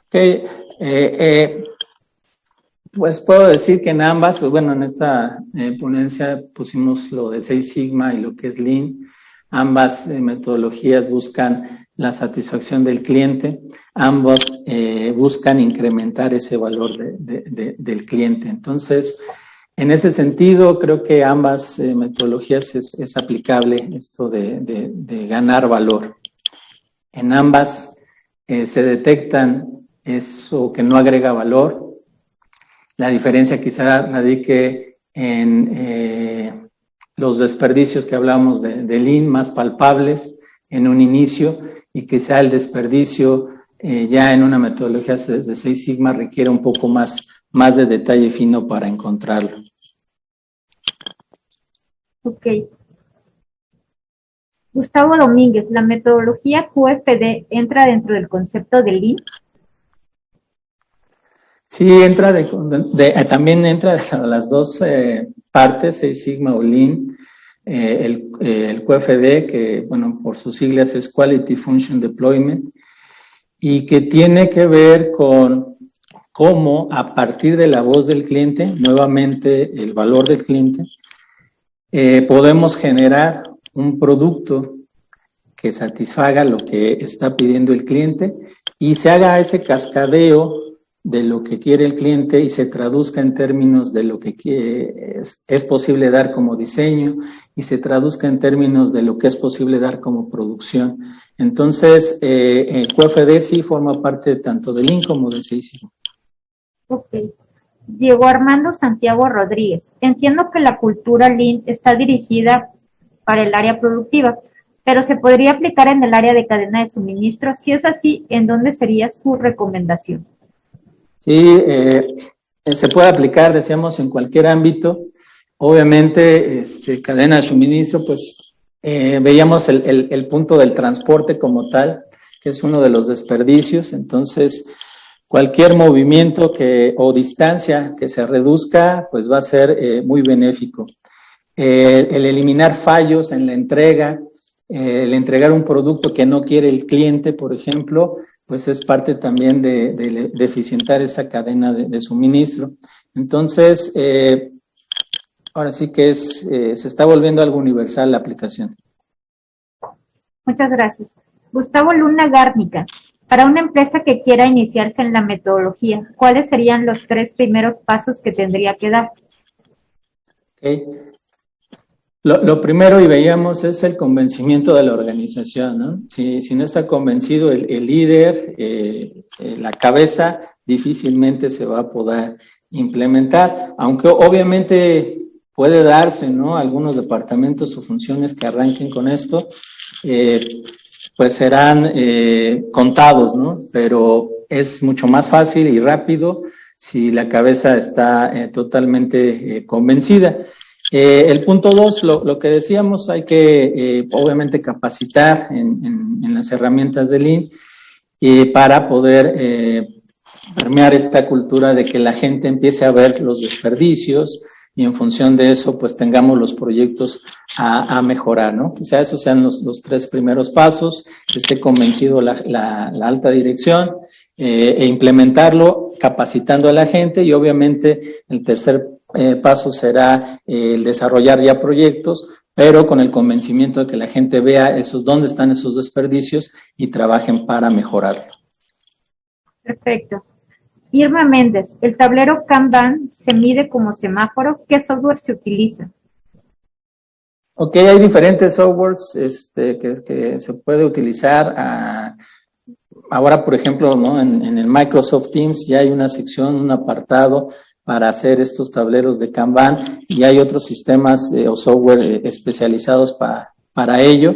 Okay. Pues puedo decir que en ambas, pues bueno, en esta ponencia pusimos lo de Six Sigma y lo que es Lean. Ambas metodologías buscan la satisfacción del cliente, ambos buscan incrementar ese valor del cliente. Entonces, en ese sentido, creo que ambas metodologías es aplicable esto de ganar valor. En ambas se detectan eso que no agrega valor. La diferencia quizá radique en los desperdicios que hablamos de Lean, más palpables en un inicio, y quizá el desperdicio ya en una metodología de Six Sigma requiere un poco más de detalle fino para encontrarlo. Ok. Gustavo Domínguez, ¿la metodología QFD entra dentro del concepto de Lean? Sí, también entra a las dos partes, Six Sigma o Lean, el QFD, que bueno, por sus siglas es Quality Function Deployment, y que tiene que ver con cómo a partir de la voz del cliente, nuevamente el valor del cliente, podemos generar un producto que satisfaga lo que está pidiendo el cliente y se haga ese cascadeo de lo que quiere el cliente y se traduzca en términos de lo que es posible dar como diseño y se traduzca en términos de lo que es posible dar como producción. Entonces, el QFD sí forma parte tanto de Lean como de Six Sigma. Ok. Diego Armando Santiago Rodríguez. Entiendo que la cultura Lean está dirigida para el área productiva, pero se podría aplicar en el área de cadena de suministro. Si es así, ¿en dónde sería su recomendación? Sí, se puede aplicar, decíamos, en cualquier ámbito. Obviamente, cadena de suministro, pues veíamos el punto del transporte como tal, que es uno de los desperdicios. Entonces, cualquier movimiento o distancia que se reduzca, pues va a ser muy benéfico. El eliminar fallos en la entrega, el entregar un producto que no quiere el cliente, por ejemplo, pues es parte también de eficientar esa cadena de suministro. Entonces, ahora sí que se está volviendo algo universal la aplicación. Muchas gracias. Gustavo Luna Gárnica. Para una empresa que quiera iniciarse en la metodología, ¿cuáles serían los 3 primeros pasos que tendría que dar? Okay. Lo primero, y veíamos, es el convencimiento de la organización, ¿no? Si no está convencido el líder, la cabeza, difícilmente se va a poder implementar, aunque obviamente puede darse, ¿no? Algunos departamentos o funciones que arranquen con esto, pues serán contados, ¿no? Pero es mucho más fácil y rápido si la cabeza está totalmente convencida. El punto 2, lo que decíamos, hay que obviamente capacitar en las herramientas de Lean para poder permear esta cultura de que la gente empiece a ver los desperdicios y en función de eso pues tengamos los proyectos a mejorar, ¿no? Quizá esos sean los 3 primeros pasos, que esté convencido la alta dirección e implementarlo capacitando a la gente, y obviamente el tercer paso será el desarrollar ya proyectos, pero con el convencimiento de que la gente vea dónde están esos desperdicios y trabajen para mejorarlo. Perfecto. Irma Méndez, el tablero Kanban se mide como semáforo. ¿Qué software se utiliza? Ok, hay diferentes softwares que se puede utilizar. Ahora, por ejemplo, ¿no? En el Microsoft Teams ya hay una sección, un apartado para hacer estos tableros de Kanban, y hay otros sistemas o software especializados para ello.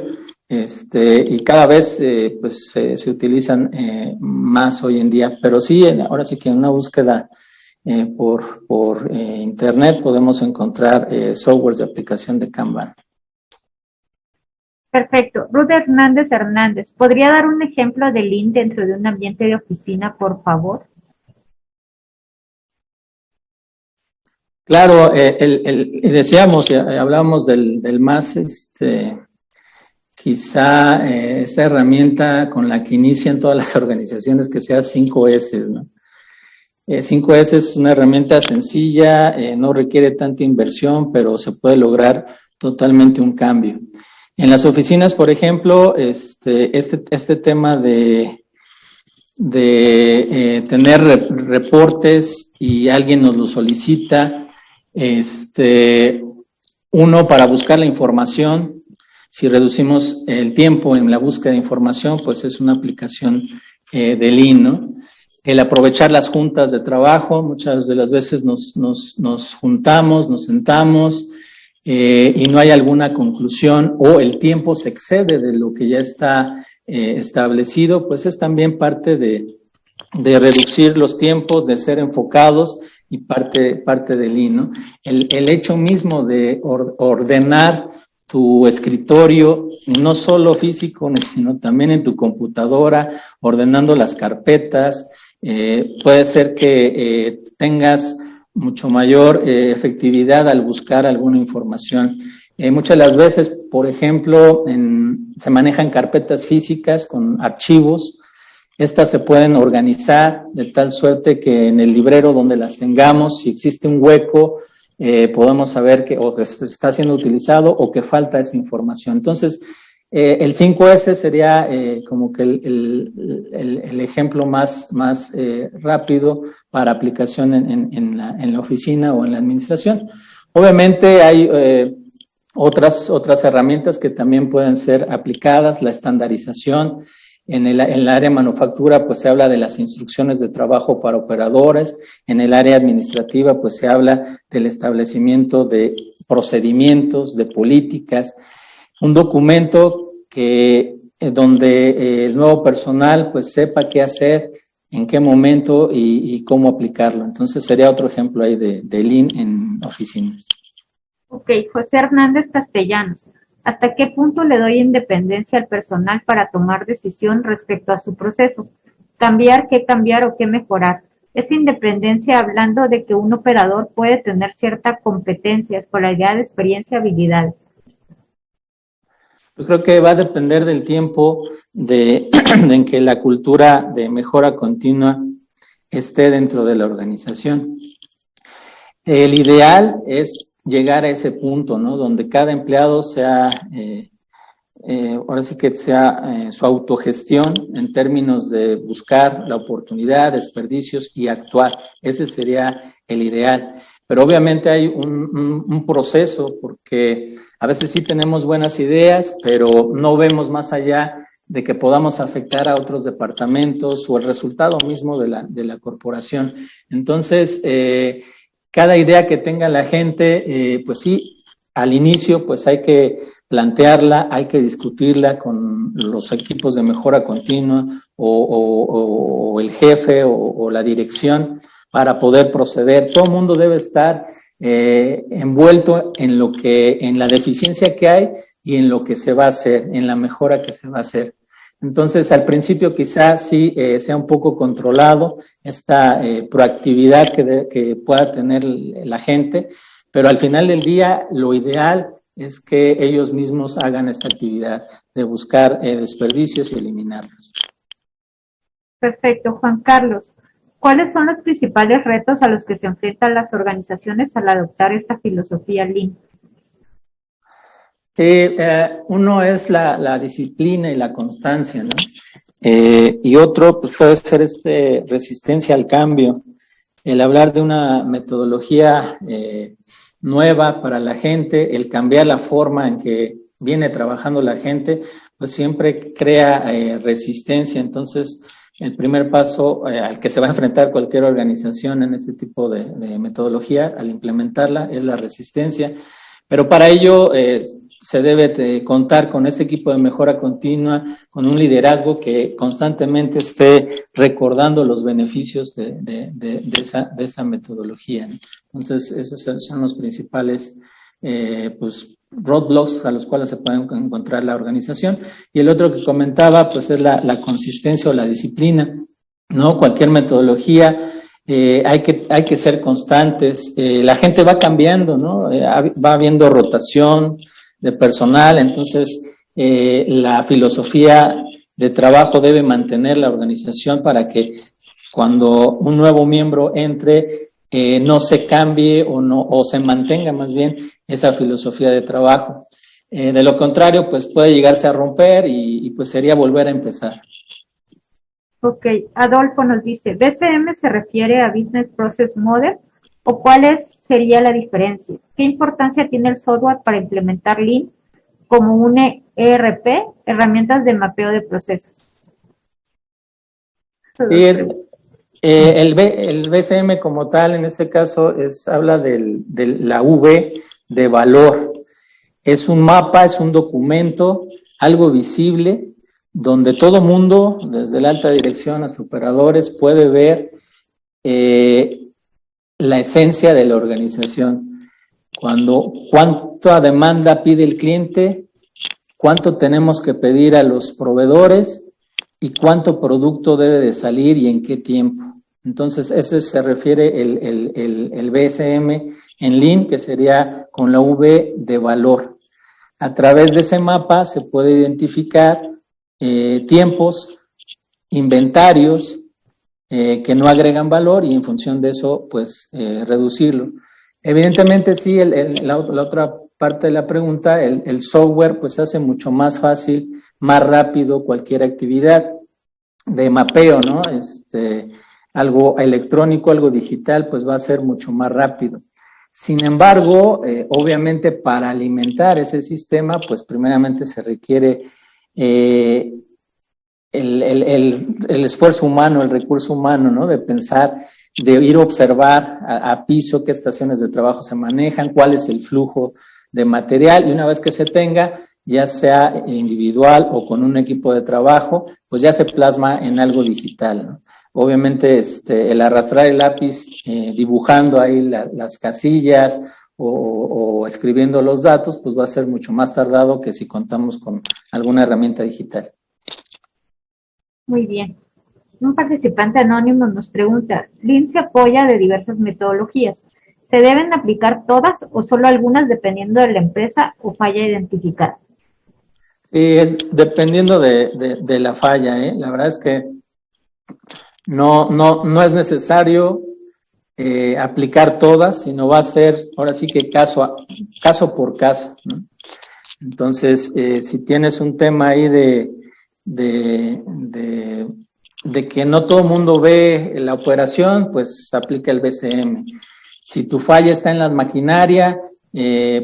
Y cada vez pues se utilizan más hoy en día, pero sí, ahora sí que en una búsqueda por internet podemos encontrar softwares de aplicación de Kanban. Perfecto. Ruth Hernández Hernández, ¿podría dar un ejemplo de Lean dentro de un ambiente de oficina, por favor? Claro, decíamos, hablábamos del más, quizá esta herramienta con la que inician todas las organizaciones, que sea 5S, ¿no? 5S es una herramienta sencilla, no requiere tanta inversión, pero se puede lograr totalmente un cambio. En las oficinas, por ejemplo, este tema de tener reportes y alguien nos lo solicita, uno, para buscar la información, si reducimos el tiempo en la búsqueda de información, pues es una aplicación de Lean, ¿no? El aprovechar las juntas de trabajo, muchas de las veces nos juntamos, nos sentamos y no hay alguna conclusión, o el tiempo se excede de lo que ya está establecido, pues es también parte de reducir los tiempos, de ser enfocados, y parte de Lean, ¿no? El hecho mismo de ordenar tu escritorio, no solo físico, sino también en tu computadora, ordenando las carpetas, puede ser que tengas mucho mayor efectividad al buscar alguna información. Muchas de las veces, por ejemplo, se manejan carpetas físicas con archivos. Estas se pueden organizar de tal suerte que en el librero donde las tengamos, si existe un hueco, podemos saber que o que está siendo utilizado o que falta esa información. Entonces, el 5S sería como que el ejemplo más rápido para aplicación en la oficina o en la administración. Obviamente hay otras herramientas que también pueden ser aplicadas, la estandarización. En el área manufactura, pues se habla de las instrucciones de trabajo para operadores. En el área administrativa, pues se habla del establecimiento de procedimientos, de políticas. Un documento donde el nuevo personal, pues sepa qué hacer, en qué momento y cómo aplicarlo. Entonces sería otro ejemplo ahí de Lean en oficinas. Ok, José Hernández Castellanos. ¿Hasta qué punto le doy independencia al personal para tomar decisión respecto a su proceso? ¿Cambiar, qué cambiar o qué mejorar? Es independencia hablando de que un operador puede tener cierta competencia, escolaridad, experiencia, habilidades. Yo creo que va a depender del tiempo en que la cultura de mejora continua esté dentro de la organización. El ideal es llegar a ese punto, ¿no? Donde cada empleado sea ahora sí que sea su autogestión en términos de buscar la oportunidad, desperdicios y actuar. Ese sería el ideal. Pero obviamente hay un proceso, porque a veces sí tenemos buenas ideas, pero no vemos más allá de que podamos afectar a otros departamentos o el resultado mismo de la corporación. Entonces, cada idea que tenga la gente, pues sí, al inicio pues hay que plantearla, hay que discutirla con los equipos de mejora continua o el jefe o la dirección para poder proceder. Todo el mundo debe estar envuelto en la deficiencia que hay y en lo que se va a hacer, en la mejora que se va a hacer. Entonces, al principio quizás sí sea un poco controlado esta proactividad que pueda tener la gente, pero al final del día lo ideal es que ellos mismos hagan esta actividad de buscar desperdicios y eliminarlos. Perfecto, Juan Carlos. ¿Cuáles son los principales retos a los que se enfrentan las organizaciones al adoptar esta filosofía Lean? Uno es la disciplina y la constancia, ¿no? Y otro pues puede ser resistencia al cambio, el hablar de una metodología nueva para la gente, el cambiar la forma en que viene trabajando la gente, pues siempre crea resistencia. Entonces, el primer paso al que se va a enfrentar cualquier organización en este tipo de metodología, al implementarla, es la resistencia. Pero para ello se debe contar con este equipo de mejora continua, con un liderazgo que constantemente esté recordando los beneficios de esa metodología, ¿no? Entonces, esos son los principales pues, roadblocks a los cuales se puede encontrar la organización. Y el otro que comentaba, pues, es la consistencia o la disciplina, ¿no? Cualquier metodología hay que ser constantes. La gente va cambiando, ¿no? Va habiendo rotación de personal, entonces la filosofía de trabajo debe mantener la organización para que cuando un nuevo miembro entre no se cambie o se mantenga más bien esa filosofía de trabajo. De lo contrario, pues puede llegarse a romper y pues sería volver a empezar. Ok, Adolfo nos dice, ¿BCM se refiere a Business Process Model o cuál sería la diferencia? ¿Qué importancia tiene el software para implementar Lean como un ERP, herramientas de mapeo de procesos? Sí, el BCM como tal, en este caso, habla de la V de valor. Es un mapa, es un documento, algo visible, donde todo mundo, desde la alta dirección hasta operadores, puede ver la esencia de la organización. Cuánta demanda pide el cliente, cuánto tenemos que pedir a los proveedores y cuánto producto debe de salir y en qué tiempo. Entonces, eso se refiere el BSM en Lean, que sería con la V de valor. A través de ese mapa se puede identificar tiempos, inventarios que no agregan valor y en función de eso, pues, reducirlo. Evidentemente, sí, la otra parte de la pregunta, el software, pues, hace mucho más fácil, más rápido cualquier actividad de mapeo, ¿no? Algo electrónico, algo digital, pues va a ser mucho más rápido. Sin embargo, obviamente para alimentar ese sistema, pues primeramente se requiere el esfuerzo humano, el recurso humano, ¿no? De pensar, de ir a observar a piso qué estaciones de trabajo se manejan, cuál es el flujo de material, y una vez que se tenga, ya sea individual o con un equipo de trabajo, pues ya se plasma en algo digital, ¿no? Obviamente el arrastrar el lápiz dibujando ahí las casillas o escribiendo los datos, pues va a ser mucho más tardado que si contamos con alguna herramienta digital. Muy bien. Un participante anónimo nos pregunta, Lean se apoya de diversas metodologías. ¿Se deben aplicar todas o solo algunas dependiendo de la empresa o falla identificada? Sí, es dependiendo de la falla, ¿eh? La verdad es que no es necesario aplicar todas, sino va a ser ahora sí que caso por caso, ¿no? Entonces, si tienes un tema ahí de que no todo el mundo ve la operación, pues aplica el BCM. Si tu falla está en las maquinarias,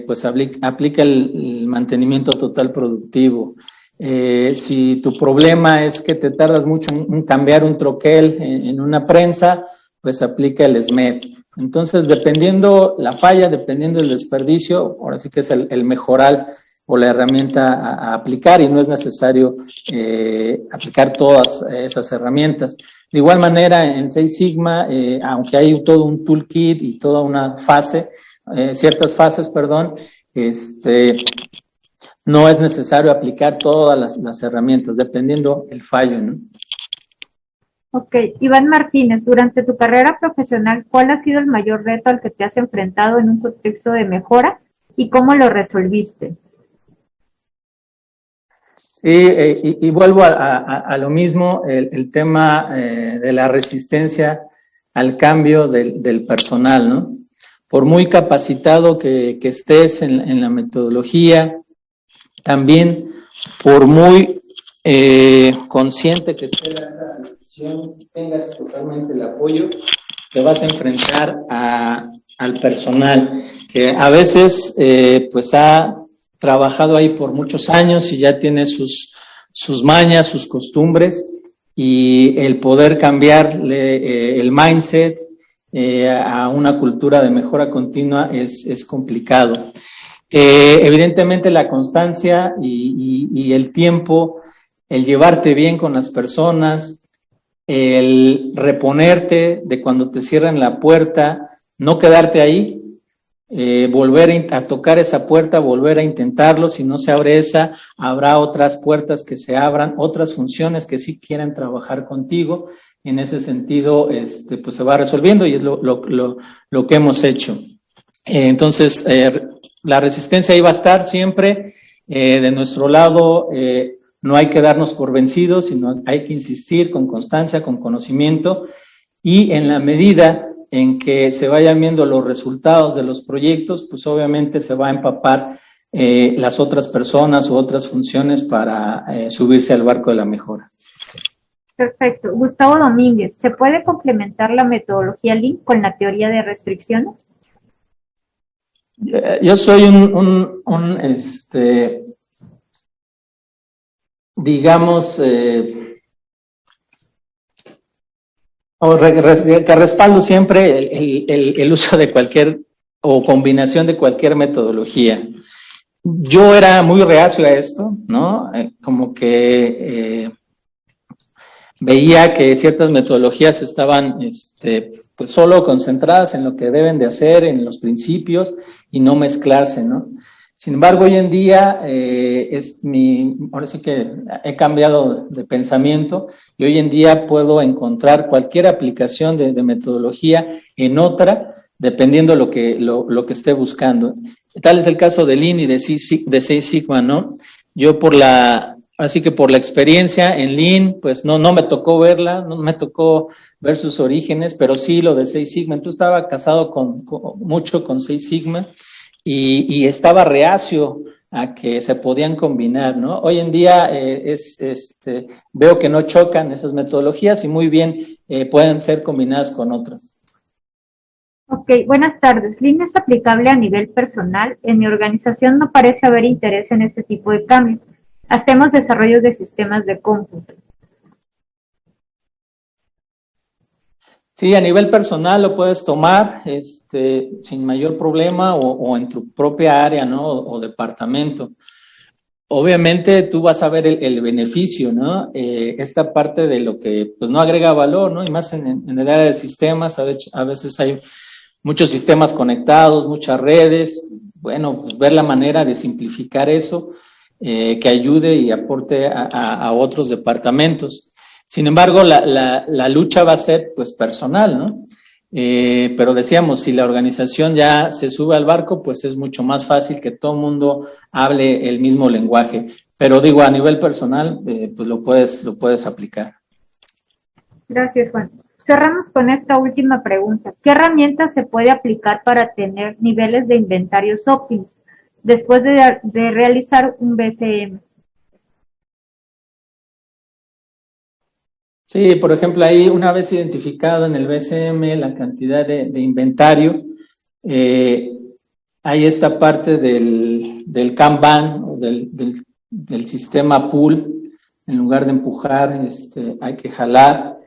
pues aplica el mantenimiento total productivo. Si tu problema es que te tardas mucho en cambiar un troquel en una prensa, pues aplica el SMED. Entonces, dependiendo la falla, dependiendo el desperdicio, ahora sí que es el mejoral o la herramienta a aplicar, y no es necesario aplicar todas esas herramientas. De igual manera, en Seis Sigma, aunque hay todo un toolkit y toda una fase, ciertas fases, perdón, no es necesario aplicar todas las herramientas, dependiendo el fallo, ¿no? Ok, Iván Martínez, durante tu carrera profesional, ¿cuál ha sido el mayor reto al que te has enfrentado en un contexto de mejora y cómo lo resolviste? Sí, y vuelvo a lo mismo, el tema de la resistencia al cambio del personal, ¿no? Por muy capacitado que estés en la metodología, también por muy consciente que esté la decisión, tengas totalmente el apoyo, te vas a enfrentar al personal, que a veces pues ha trabajado ahí por muchos años y ya tiene sus mañas, sus costumbres, y el poder cambiarle el mindset a una cultura de mejora continua es complicado. Evidentemente la constancia y el tiempo, el llevarte bien con las personas, el reponerte de cuando te cierran la puerta, no quedarte ahí, volver a tocar esa puerta, volver a intentarlo. Si no se abre esa, habrá otras puertas que se abran, otras funciones que sí quieran trabajar contigo. En ese sentido, pues se va resolviendo, y es lo que hemos hecho. Entonces, la resistencia ahí va a estar siempre. De nuestro lado, no hay que darnos por vencidos, sino hay que insistir con constancia, con conocimiento, y en la medida en que se vayan viendo los resultados de los proyectos, pues obviamente se va a empapar las otras personas u otras funciones para subirse al barco de la mejora. Perfecto. Gustavo Domínguez, ¿se puede complementar la metodología Lean con la teoría de restricciones? Yo soy digamos, te respaldo siempre el uso de cualquier o combinación de cualquier metodología. Yo era muy reacio a esto, ¿no? Como que veía que ciertas metodologías estaban pues solo concentradas en lo que deben de hacer, en los principios, y no mezclarse, ¿no? Sin embargo, hoy en día ahora sí que he cambiado de pensamiento, y hoy en día puedo encontrar cualquier aplicación de metodología en otra, dependiendo lo que esté buscando. Tal es el caso de Lean y de Seis Sigma, ¿no? Yo así que por la experiencia en Lean, pues no me tocó verla, no me tocó ver sus orígenes, pero sí lo de Seis Sigma. Entonces estaba casado mucho con Seis Sigma, y estaba reacio a que se podían combinar, ¿no? Hoy en día veo que no chocan esas metodologías, y muy bien pueden ser combinadas con otras. Ok, buenas tardes. Lean es aplicable a nivel personal. En mi organización no parece haber interés en este tipo de cambio. Hacemos desarrollos de sistemas de cómputo. Sí, a nivel personal lo puedes tomar sin mayor problema, o en tu propia área, ¿no? O departamento. Obviamente tú vas a ver el beneficio, ¿no? Esta parte de lo que pues no agrega valor, ¿no? Y más en el área de sistemas, a veces hay muchos sistemas conectados, muchas redes. Bueno, pues ver la manera de simplificar eso, que ayude y aporte a otros departamentos. Sin embargo, la lucha va a ser pues personal, ¿no? Pero decíamos, si la organización ya se sube al barco, pues es mucho más fácil que todo el mundo hable el mismo lenguaje. Pero digo, a nivel personal, pues lo puedes aplicar. Gracias, Juan. Cerramos con esta última pregunta. ¿Qué herramienta se puede aplicar para tener niveles de inventarios óptimos? después de realizar un BCM. Sí, por ejemplo, ahí una vez identificado en el BCM la cantidad de inventario, hay esta parte del Kanban o del sistema pool. En lugar de empujar, hay que jalar.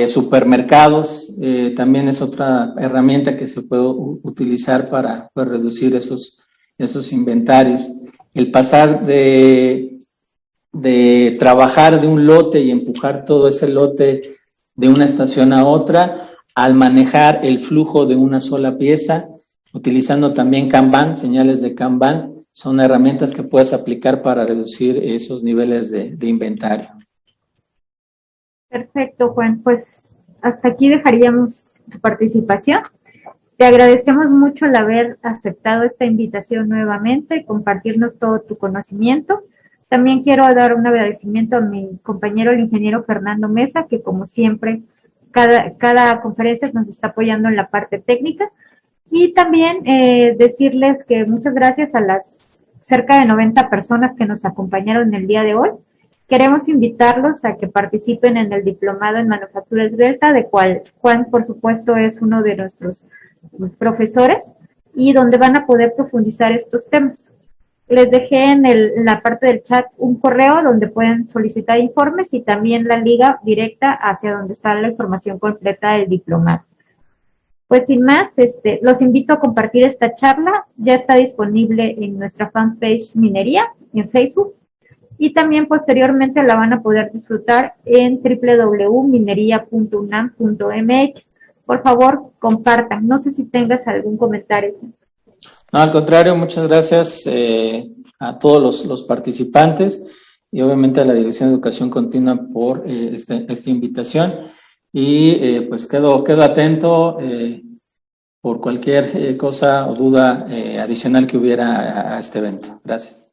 Supermercados también es otra herramienta que se puede utilizar para reducir esos inventarios. El pasar de trabajar de un lote y empujar todo ese lote de una estación a otra, al manejar el flujo de una sola pieza, utilizando también Kanban, señales de Kanban, son herramientas que puedes aplicar para reducir esos niveles de inventario. Perfecto, Juan. Pues hasta aquí dejaríamos tu participación. Te agradecemos mucho el haber aceptado esta invitación nuevamente, compartirnos todo tu conocimiento. También quiero dar un agradecimiento a mi compañero, el ingeniero Fernando Mesa, que como siempre, cada conferencia nos está apoyando en la parte técnica. Y también decirles que muchas gracias a las cerca de 90 personas que nos acompañaron el día de hoy. Queremos invitarlos a que participen en el diplomado en manufactura esbelta, de cual Juan, por supuesto, es uno de nuestros profesores, y donde van a poder profundizar estos temas. Les dejé en la parte del chat un correo donde pueden solicitar informes y también la liga directa hacia donde está la información completa del diplomado. Pues sin más, los invito a compartir esta charla. Ya está disponible en nuestra fanpage Minería en Facebook. Y también posteriormente la van a poder disfrutar en www.minería.unam.mx. Por favor, compartan. No sé si tengas algún comentario. No, al contrario, muchas gracias a todos los participantes y obviamente a la Dirección de Educación Continua por esta invitación. Y pues quedo atento por cualquier cosa o duda adicional que hubiera a este evento. Gracias.